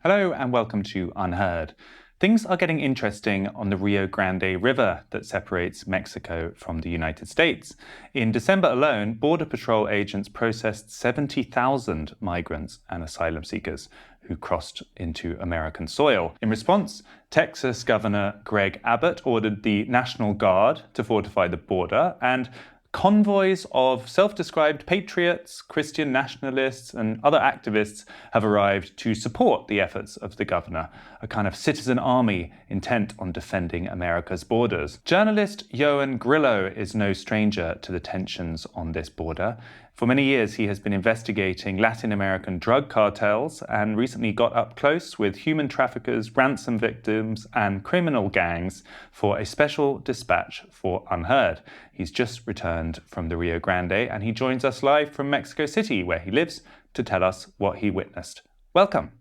Hello and welcome to UnHerd. Things are getting interesting on the Rio Grande River that separates Mexico from the United States. In December alone, Border Patrol agents processed 70,000 migrants and asylum seekers who crossed into American soil. In response, Texas Governor Greg Abbott ordered the National Guard to fortify the border, and convoys of self-described patriots, Christian nationalists, and other activists have arrived to support the efforts of the governor, a kind of citizen army intent on defending America's borders. Journalist Ioan Grillo is no stranger to the tensions on this border. For many years, he has been investigating Latin American drug cartels and recently got up close with human traffickers, ransom victims, and criminal gangs for a special dispatch for UnHerd. He's just returned from the Rio Grande and he joins us live from Mexico City, where he lives, to tell us what he witnessed. Welcome.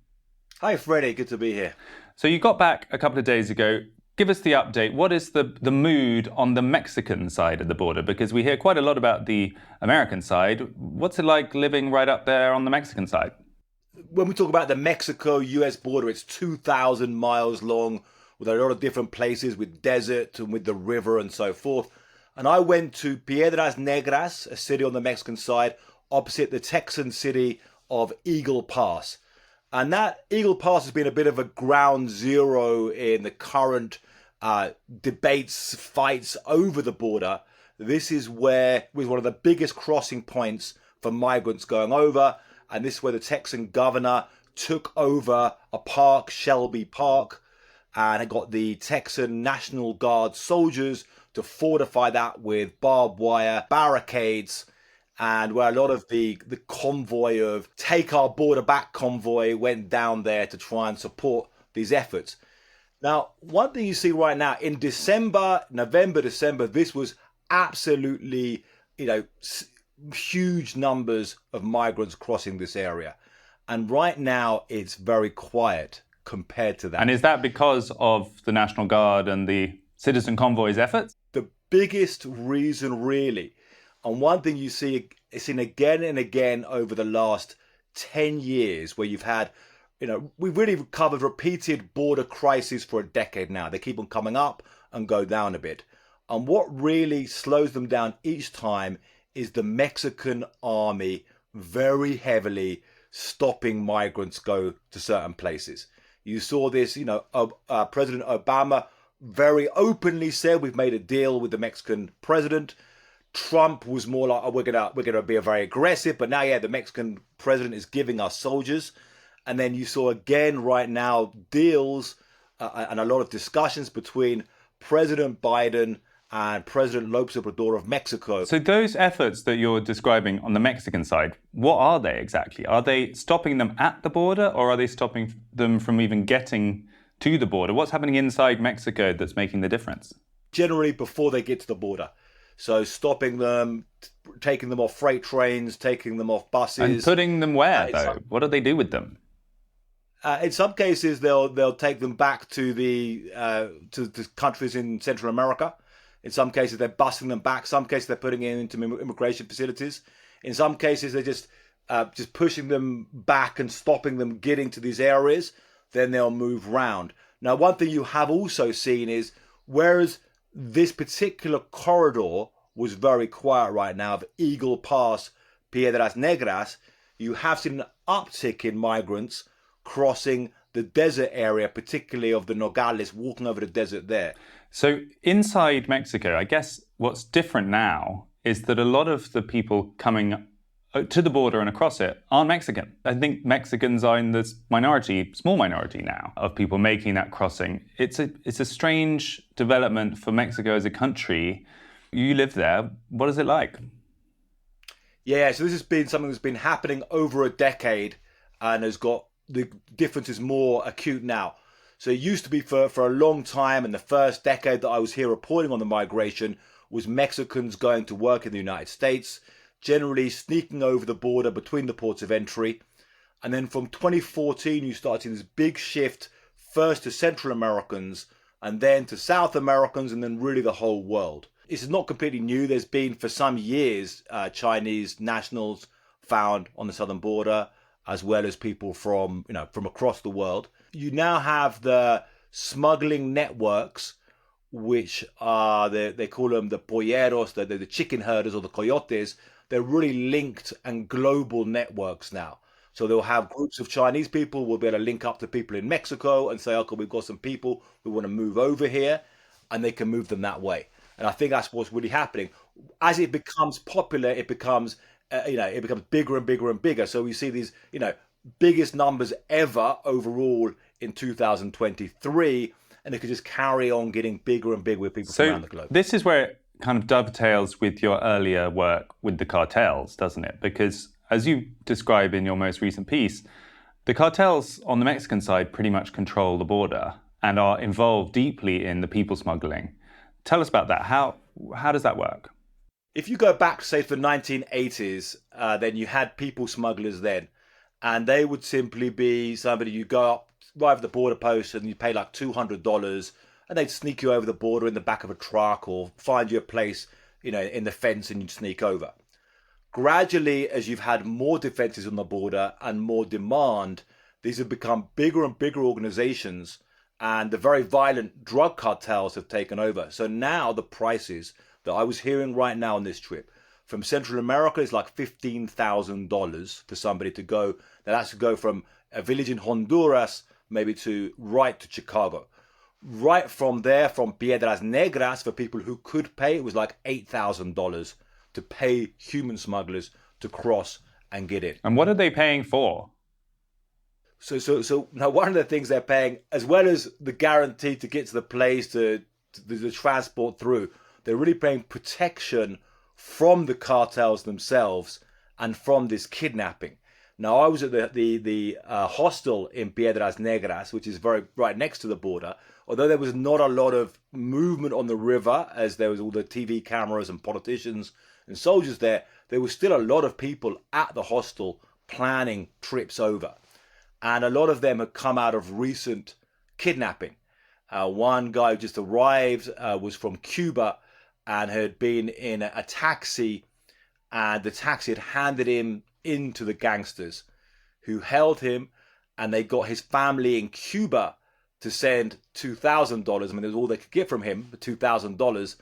Hi, Freddie. Good to be here. So you got back a couple of days ago. Give us the update. What is the mood on the Mexican side of the border? Because we hear quite a lot about the American side. What's it like living right up there on the Mexican side? When we talk about the Mexico-US border, it's 2,000 miles long with a lot of different places with desert and with the river and so forth. And I went to Piedras Negras, a city on the Mexican side, opposite the Texan city of Eagle Pass. And that Eagle Pass has been a bit of a ground zero in the current debates, fights over the border. This is where was one of the biggest crossing points for migrants going over. And this is where the Texan governor took over a park, Shelby Park, and had got the Texan National Guard soldiers to fortify that with barbed wire, barricades, and where a lot of the convoy of Take Our Border Back convoy went down there to try and support these efforts. Now, one thing you see right now, in November, December, this was absolutely, huge numbers of migrants crossing this area. And right now, it's very quiet compared to that. And is that because of the National Guard and the citizen convoy's efforts? The biggest reason, really, and one thing you see, it's seen again and again over the last 10 years where you've had, we've really covered repeated border crises for a decade now. They keep on coming up and go down a bit. And what really slows them down each time is the Mexican army very heavily stopping migrants go to certain places. You saw this, President Obama very openly said, we've made a deal with the Mexican president. Trump was more like, we're gonna be very aggressive, but now, the Mexican president is giving us soldiers. And then you saw again right now deals and a lot of discussions between President Biden and President López Obrador of Mexico. So those efforts that you're describing on the Mexican side, what are they exactly? Are they stopping them at the border, or are they stopping them from even getting to the border? What's happening inside Mexico that's making the difference? Generally before they get to the border. So stopping them, taking them off freight trains, taking them off buses. And putting them where, though? What do they do with them? In some cases, they'll take them back to the countries in Central America. In some cases, they're busing them back. Some cases, they're putting them into immigration facilities. In some cases, they're just pushing them back and stopping them getting to these areas. Then they'll move round. Now, one thing you have also seen is, whereas this particular corridor was very quiet right now of Eagle Pass, Piedras Negras, you have seen an uptick in migrants crossing the desert area, particularly of the Nogales, walking over the desert there. So inside Mexico, I guess what's different now is that a lot of the people coming to the border and across it aren't Mexican. I think Mexicans are in this small minority now, of people making that crossing. It's a strange development for Mexico as a country. You live there. What is it like? Yeah, so this has been something that's been happening over a decade and has got the difference is more acute now. So it used to be for a long time, and the first decade that I was here reporting on the migration was Mexicans going to work in the United States, generally sneaking over the border between the ports of entry. And then from 2014, you started seeing this big shift, first to Central Americans, and then to South Americans, and then really the whole world. This is not completely new. There's been, for some years, Chinese nationals found on the southern border. as well as people from, from across the world. You now have the smuggling networks, which are they call them the polleros, the chicken herders or the coyotes. They're really linked and global networks now. So they'll have groups of Chinese people will be able to link up to people in Mexico and say, okay, we've got some people we want to move over here, and they can move them that way. And I think that's what's really happening. As it becomes popular, it becomes it becomes bigger and bigger and bigger. So we see these biggest numbers ever overall in 2023, and it could just carry on getting bigger and bigger with people from around the globe. This is where it kind of dovetails with your earlier work with the cartels, doesn't it? Because as you describe in your most recent piece, the cartels on the Mexican side pretty much control the border and are involved deeply in the people smuggling. Tell us about that. How does that work? If you go back, say, to the 1980s, then you had people smugglers then, and they would simply be somebody you go up, arrive at the border post, and you pay like $200, and they'd sneak you over the border in the back of a truck or find you a place, in the fence, and you'd sneak over. Gradually, as you've had more defenses on the border and more demand, these have become bigger and bigger organizations, and the very violent drug cartels have taken over. So now the prices that I was hearing right now on this trip from Central America is like $15,000 for somebody to go. Now that's to go from a village in Honduras maybe right to Chicago. Right from there, from Piedras Negras, for people who could pay, it was like $8,000 to pay human smugglers to cross and get in. And what are they paying for? So now one of the things they're paying, as well as the guarantee to get to the place, to the transport through, they're really paying protection from the cartels themselves and from this kidnapping. Now, I was at the hostel in Piedras Negras, which is right next to the border. Although there was not a lot of movement on the river, as there was all the TV cameras and politicians and soldiers there was still a lot of people at the hostel planning trips over. And a lot of them had come out of recent kidnapping. One guy who just arrived was from Cuba and had been in a taxi, and the taxi had handed him into the gangsters, who held him, and they got his family in Cuba to send $2,000. I mean, that's all they could get from him, $2,000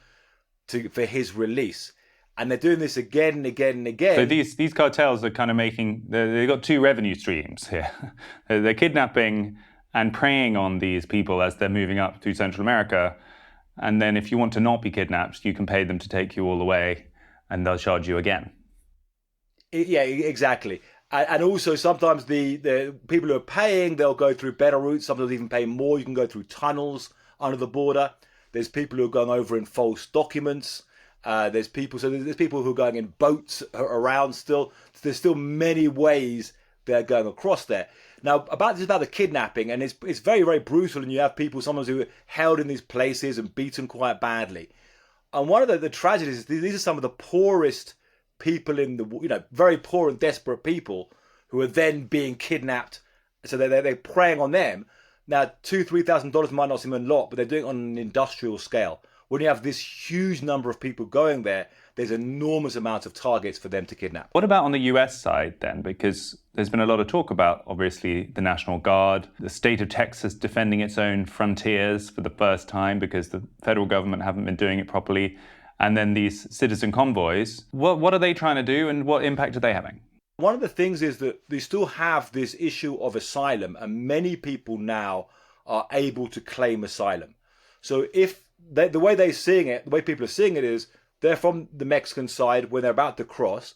for his release. And they're doing this again and again and again. So these cartels are kind of they've got two revenue streams here. They're kidnapping and preying on these people as they're moving up to Central America. And then if you want to not be kidnapped, you can pay them to take you all the way, and they'll charge you again. Yeah, exactly. And also sometimes the people who are paying, they'll go through better routes. Sometimes even pay more. You can go through tunnels under the border. There's people who are going over in false documents. There's people who are going in boats around still. There's still many ways they're going across there. Now, about the kidnapping, and it's very, very brutal, and you have people sometimes who are held in these places and beaten quite badly. And one of the tragedies is these are some of the poorest people in the, very poor and desperate people who are then being kidnapped. So they're preying on them. Now, $2,000-$3,000 might not seem a lot, but they're doing it on an industrial scale. When you have this huge number of people going there, there's enormous amounts of targets for them to kidnap. What about on the US side then? Because there's been a lot of talk about, obviously, the National Guard, the state of Texas defending its own frontiers for the first time because the federal government haven't been doing it properly. And then these citizen convoys. What are they trying to do, and what impact are they having? One of the things is that they still have this issue of asylum, and many people now are able to claim asylum. So if the way they're seeing it, the way people are seeing it is, they're from the Mexican side. When they're about to cross,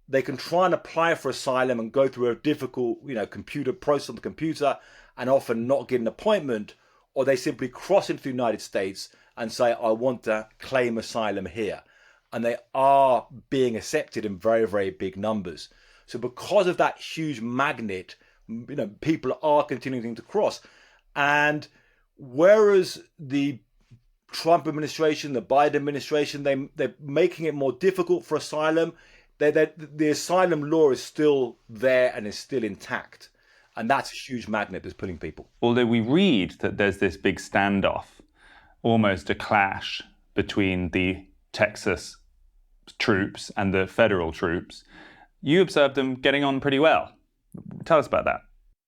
they can try and apply for asylum and go through a difficult, computer process on the computer, and often not get an appointment, or they simply cross into the United States and say, I want to claim asylum here. And they are being accepted in very, very big numbers. So because of that huge magnet, people are continuing to cross. And whereas the Trump administration, the Biden administration, they're making it more difficult for asylum, the asylum law is still there and is still intact. And that's a huge magnet that's pulling people. Although we read that there's this big standoff, almost a clash between the Texas troops and the federal troops, you observed them getting on pretty well. Tell us about that.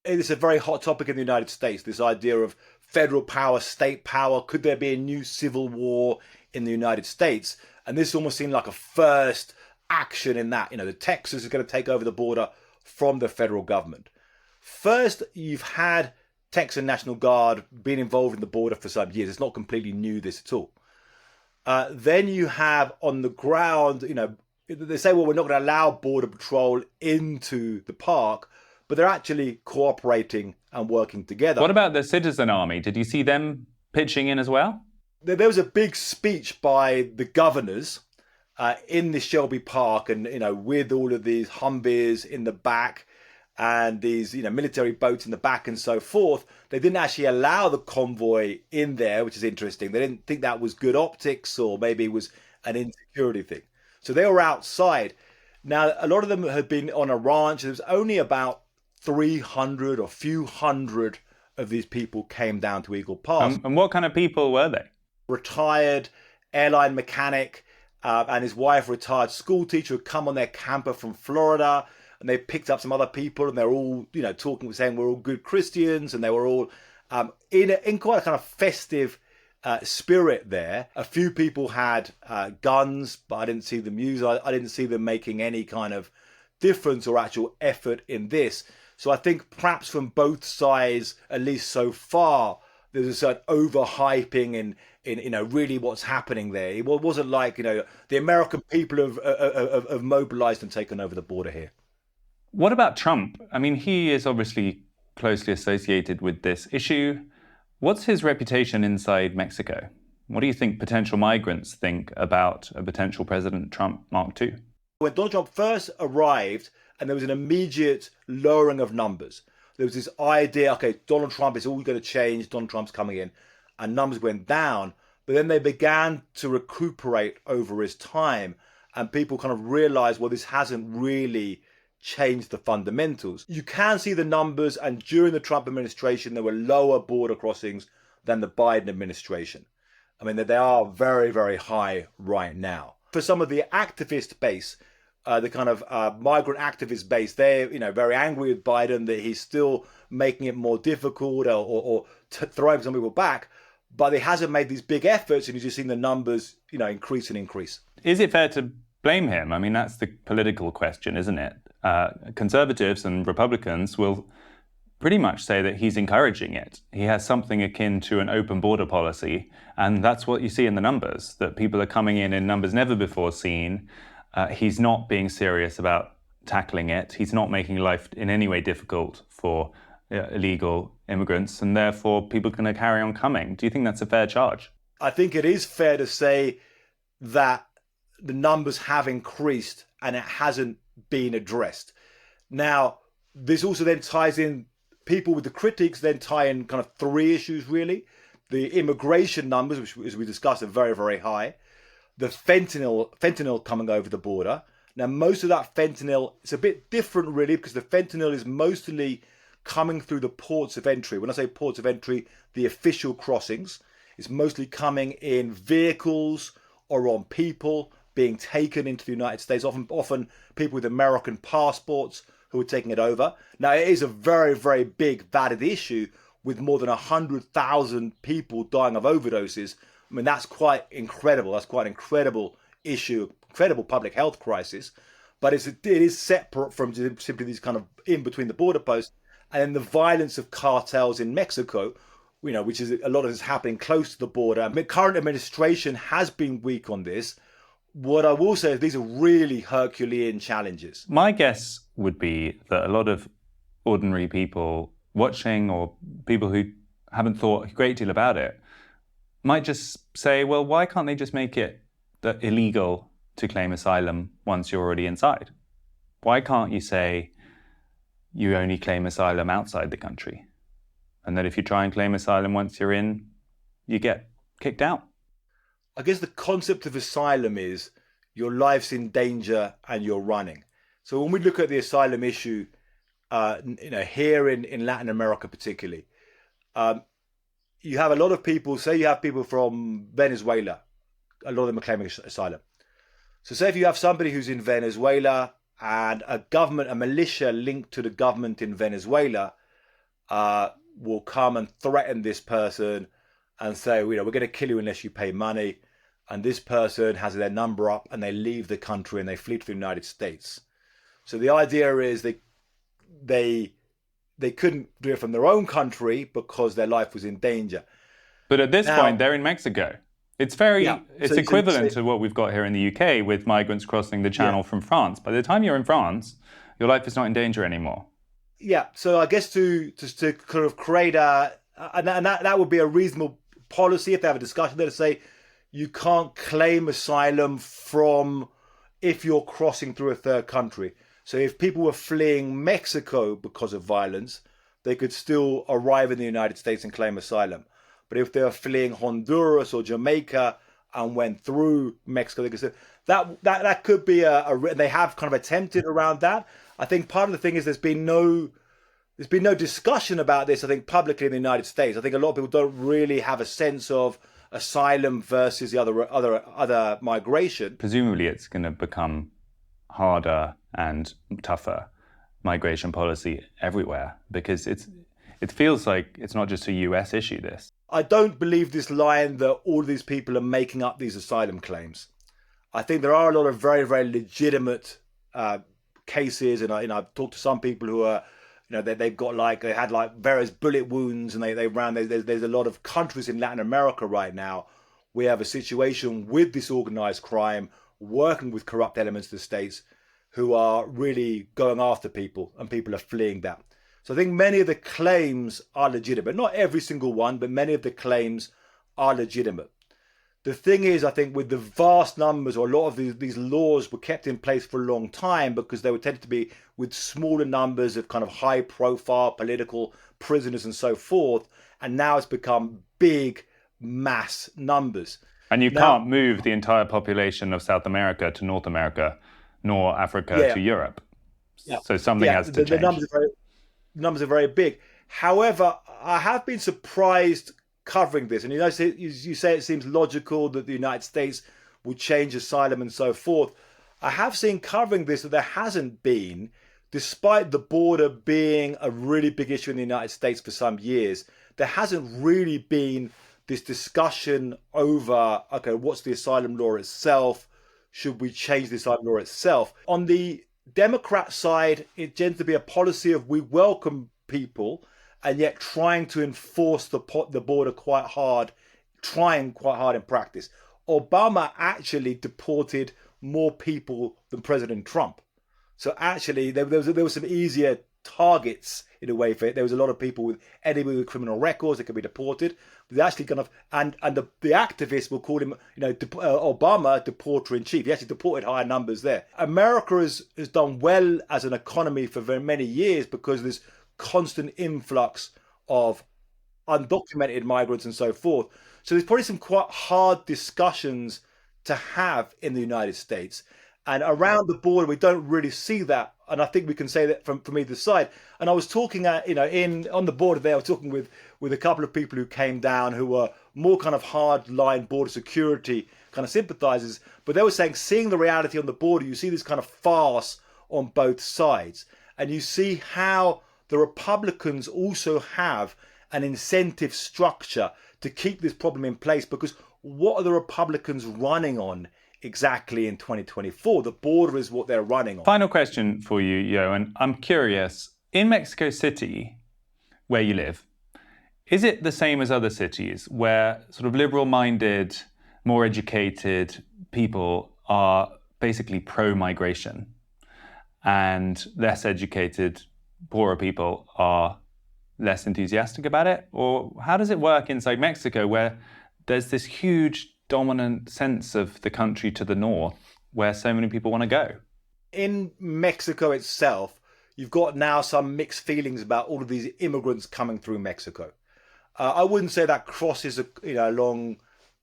It's a very hot topic in the United States, this idea of federal power, state power. Could there be a new civil war in the United States? And this almost seemed like a first action in that. The Texas is going to take over the border from the federal government. First, you've had Texan National Guard being involved in the border for some years. It's not completely new, this at all. Then you have on the ground, they say, well, we're not going to allow Border Patrol into the park, but they're actually cooperating and working together. What about the citizen army? Did you see them pitching in as well? There was a big speech by the governors in the Shelby Park, and with all of these Humvees in the back and these military boats in the back and so forth. They didn't actually allow the convoy in there, which is interesting. They didn't think that was good optics, or maybe it was an insecurity thing. So they were outside. Now, a lot of them had been on a ranch. There was only about 300 or few hundred of these people came down to Eagle Pass. And what kind of people were they? Retired airline mechanic and his wife, retired school teacher, had come on their camper from Florida, and they picked up some other people, and they're all, talking, saying we're all good Christians, and they were all in quite a kind of festive spirit there. A few people had guns, but I didn't see them use. I didn't see them making any kind of difference or actual effort in this. So I think perhaps from both sides, at least so far, there's a certain overhyping in really what's happening there. It wasn't like the American people have mobilized and taken over the border here. What about Trump? I mean, he is obviously closely associated with this issue. What's his reputation inside Mexico? What do you think potential migrants think about a potential President Trump Mark II? When Donald Trump first arrived, and there was an immediate lowering of numbers, there was this idea, okay, Donald Trump is all going to change, Donald Trump's coming in, and numbers went down. But then they began to recuperate over his time, and people kind of realized, well, this hasn't really changed the fundamentals. You can see the numbers, and during the Trump administration, there were lower border crossings than the Biden administration. I mean, they are very, very high right now. For some of the activist base, the kind of migrant activist base, they're very angry with Biden that he's still making it more difficult or throwing some people back, but he hasn't made these big efforts, and you've just seen the numbers increase and increase. Is it fair to blame him? I mean, that's the political question, isn't it? Conservatives and Republicans will pretty much say that he's encouraging it. He has something akin to an open border policy, and that's what you see in the numbers, that people are coming in numbers never before seen. He's not being serious about tackling it. He's not making life in any way difficult for illegal immigrants, and therefore people are going to carry on coming. Do you think that's a fair charge? I think it is fair to say that the numbers have increased and it hasn't been addressed. Now, this also then ties in, people with the critics then tie in kind of three issues really. The immigration numbers, which as we discussed are very, very high. The fentanyl coming over the border. Now, most of that fentanyl, it's a bit different really, because the fentanyl is mostly coming through the ports of entry. When I say ports of entry, the official crossings. It's mostly coming in vehicles or on people being taken into the United States, often people with American passports who are taking it over. Now, it is a very, very big, valid issue with more than 100,000 people dying of overdoses. I mean, that's quite incredible. That's quite an incredible issue, incredible public health crisis. But it is separate from simply these kind of in between the border posts. And then the violence of cartels in Mexico, which is a lot of this happening close to the border. I mean, current administration has been weak on this. What I will say is these are really Herculean challenges. My guess would be that a lot of ordinary people watching, or people who haven't thought a great deal about it, might just say, well, why can't they just make it illegal to claim asylum once you're already inside? Why can't you say you only claim asylum outside the country, and that if you try and claim asylum once you're in, you get kicked out? I guess the concept of asylum is your life's in danger and you're running. So when we look at the asylum issue, here in Latin America particularly, you have a lot of people, say you have people from Venezuela, a lot of them are claiming asylum. So say if you have somebody who's in Venezuela and a militia linked to the government in Venezuela will come and threaten this person and say, we're going to kill you unless you pay money. And this person has their number up and they leave the country and they flee to the United States. So the idea is they couldn't do it from their own country because their life was in danger. But at this point, they're in Mexico. It's equivalent to what we've got here in the UK with migrants crossing the channel from France. By the time you're in France, your life is not in danger anymore. Yeah, so I guess to kind of create that would be a reasonable policy if they have a discussion there to say you can't claim asylum from if you're crossing through a third country. So if people were fleeing Mexico because of violence, they could still arrive in the United States and claim asylum. But if they're fleeing Honduras or Jamaica and went through Mexico, they could say that could be they have kind of attempted around that. I think part of the thing is there's been no discussion about this, I think, publicly in the United States. I think a lot of people don't really have a sense of asylum versus the other migration. Presumably it's going to become harder and tougher migration policy everywhere because it feels like it's not just a US issue, this. I don't believe this line that all of these people are making up these asylum claims. I think there are a lot of very, very legitimate cases, and I've talked to some people who are, they had various bullet wounds, and they ran. There's a lot of countries in Latin America right now. We have a situation with this organized crime working with corrupt elements of the states who are really going after people, and people are fleeing that. So I think many of the claims are legitimate. Not every single one, but many of the claims are legitimate. The thing is, I think with the vast numbers, or a lot of these laws were kept in place for a long time because they were tended to be with smaller numbers of kind of high profile political prisoners and so forth. And now it's become big mass numbers. And you can't move the entire population of South America to North America, nor Africa to Europe. Yeah. So something has to change. The numbers are very big. However, I have been surprised covering this, and you say it seems logical that the United States would change asylum and so forth. I have seen covering this that there hasn't been, despite the border being a really big issue in the United States for some years, there hasn't really been this discussion over, okay, what's the asylum law itself? Should we change the asylum law itself? On the Democrat side, it tends to be a policy of we welcome people, and yet trying to enforce the border quite hard in practice. Obama actually deported more people than President Trump. So actually, there was some easier targets in a way for it. There was a lot of people with criminal records that could be deported. But they actually kind of and the activists will call him, Obama deporter in chief. He actually deported higher numbers there. America has done well as an economy for very many years because there's constant influx of undocumented migrants and so forth. So there's probably some quite hard discussions to have in the United States. And around the border, we don't really see that. And I think we can say that from either side. And I was talking on the border there, I was talking with a couple of people who came down who were more kind of hard-line border security kind of sympathizers. But they were saying, seeing the reality on the border, you see this kind of farce on both sides. And you see how the Republicans also have an incentive structure to keep this problem in place, because what are the Republicans running on exactly in 2024? The border is what they're running on. Final question for you, Ioan. I'm curious, in Mexico City, where you live, is it the same as other cities where sort of liberal-minded, more educated people are basically pro-migration and less educated, poorer people are less enthusiastic about it? Or how does it work inside Mexico where there's this huge dominant sense of the country to the north where so many people want to go? In Mexico itself, you've got now some mixed feelings about all of these immigrants coming through Mexico. I wouldn't say that crosses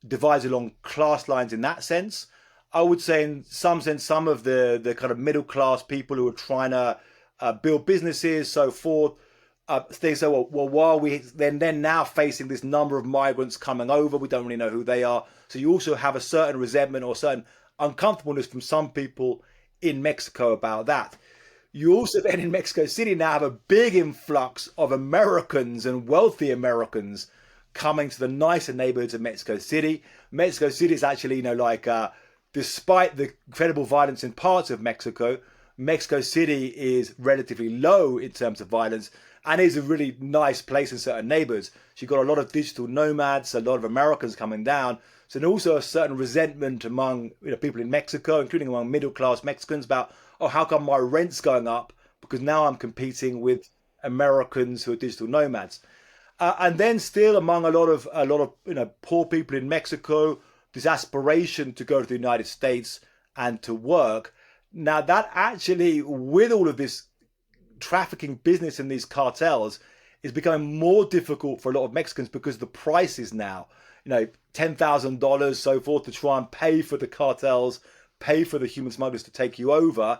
divides along class lines in that sense. I would say in some sense, some of the kind of middle class people who are trying to build businesses, so forth, they say, well, while we then now facing this number of migrants coming over, we don't really know who they are. So you also have a certain resentment or certain uncomfortableness from some people in Mexico about that. You also then in Mexico City now have a big influx of Americans and wealthy Americans coming to the nicer neighborhoods of Mexico City. Mexico City is actually, despite the incredible violence in parts of Mexico, Mexico City is relatively low in terms of violence and is a really nice place in certain neighborhoods. So you've got a lot of digital nomads, a lot of Americans coming down. So there's also a certain resentment among people in Mexico, including among middle-class Mexicans, about, oh, how come my rent's going up? Because now I'm competing with Americans who are digital nomads. And then still among a lot of poor people in Mexico, this aspiration to go to the United States and to work. Now that actually, with all of this trafficking business in these cartels, is becoming more difficult for a lot of Mexicans because the prices now, $10,000, so forth, to try and pay for the cartels, pay for the human smugglers to take you over.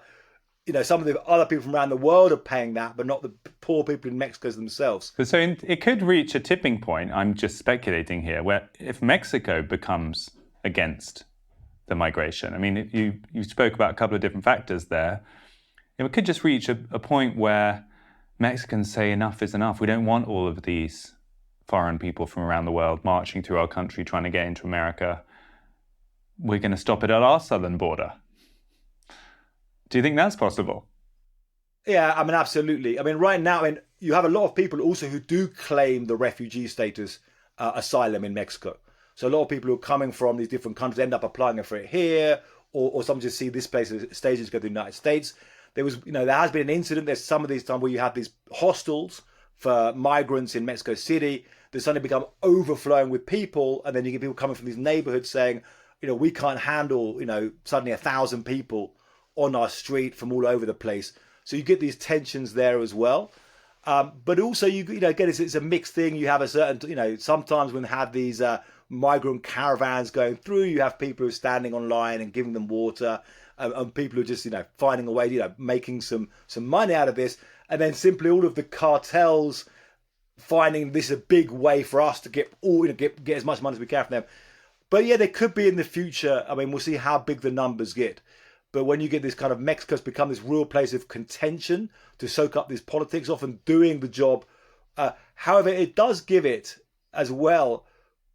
Some of the other people from around the world are paying that, but not the poor people in Mexico themselves. So it could reach a tipping point, I'm just speculating here, where if Mexico becomes against the migration, I mean, you spoke about a couple of different factors there. It could just reach a point where Mexicans say enough is enough. We don't want all of these foreign people from around the world marching through our country trying to get into America. We're going to stop it at our southern border. Do you think that's possible? Yeah, absolutely. Right now, you have a lot of people also who do claim the refugee status, asylum in Mexico. So a lot of people who are coming from these different countries end up applying for it here, or some just see this place as stages go to the United States. There has been an incident. There's some of these times where you have these hostels for migrants in Mexico City that suddenly become overflowing with people, and then you get people coming from these neighborhoods saying, we can't handle, suddenly 1,000 people on our street from all over the place. So you get these tensions there as well. But also, again, it's a mixed thing. You have a certain, sometimes when they have these migrant caravans going through, you have people who are standing online and giving them water, and people who are just, finding a way, making some money out of this. And then simply all of the cartels finding this a big way for us to get as much money as we can from them. But yeah, there could be in the future. We'll see how big the numbers get. But when you get this kind of Mexico's become this real place of contention to soak up these politics, often doing the job. However, it does give it as well.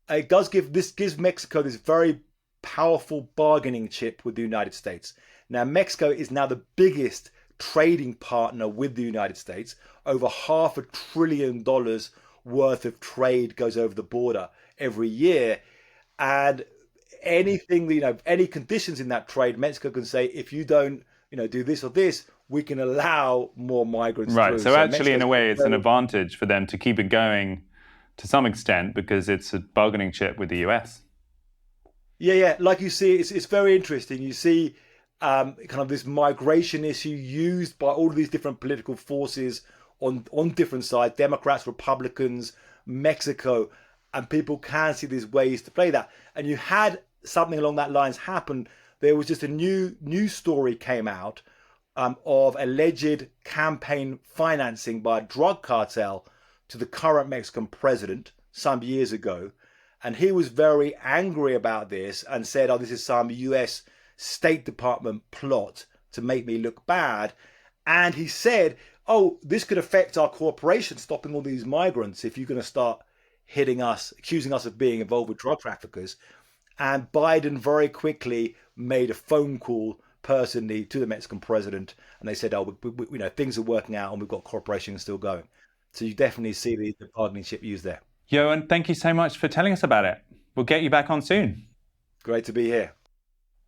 This gives Mexico this very powerful bargaining chip with the United States. Now, Mexico is now the biggest trading partner with the United States. Over $500 billion worth of trade goes over the border every year. And anything, any conditions in that trade, Mexico can say, if you don't, do this or this, we can allow more migrants right. through. So actually, in a way, it's an advantage for them to keep it going to some extent because it's a bargaining chip with the US. Yeah. Like you see, it's very interesting. You see kind of this migration issue used by all of these different political forces on different sides, Democrats, Republicans, Mexico, and people can see these ways to play that. And you had something along that lines happen. There was just a new news story came out of alleged campaign financing by a drug cartel to the current Mexican president some years ago. And he was very angry about this and said, this is some US State Department plot to make me look bad. And he said, this could affect our cooperation, stopping all these migrants if you're going to start hitting us, accusing us of being involved with drug traffickers. And Biden very quickly made a phone call personally to the Mexican president, and they said, things are working out and we've got cooperation still going. So you definitely see the bargaining chip used there. Ioan, thank you so much for telling us about it. We'll get you back on soon. Great to be here.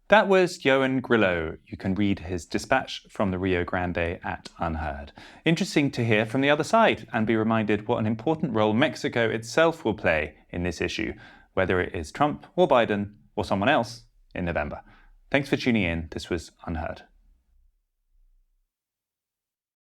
That was Ioan Grillo. You can read his dispatch from the Rio Grande at UnHerd. Interesting to hear from the other side and be reminded what an important role Mexico itself will play in this issue, whether it is Trump or Biden or someone else in November. Thanks for tuning in. This was UnHerd.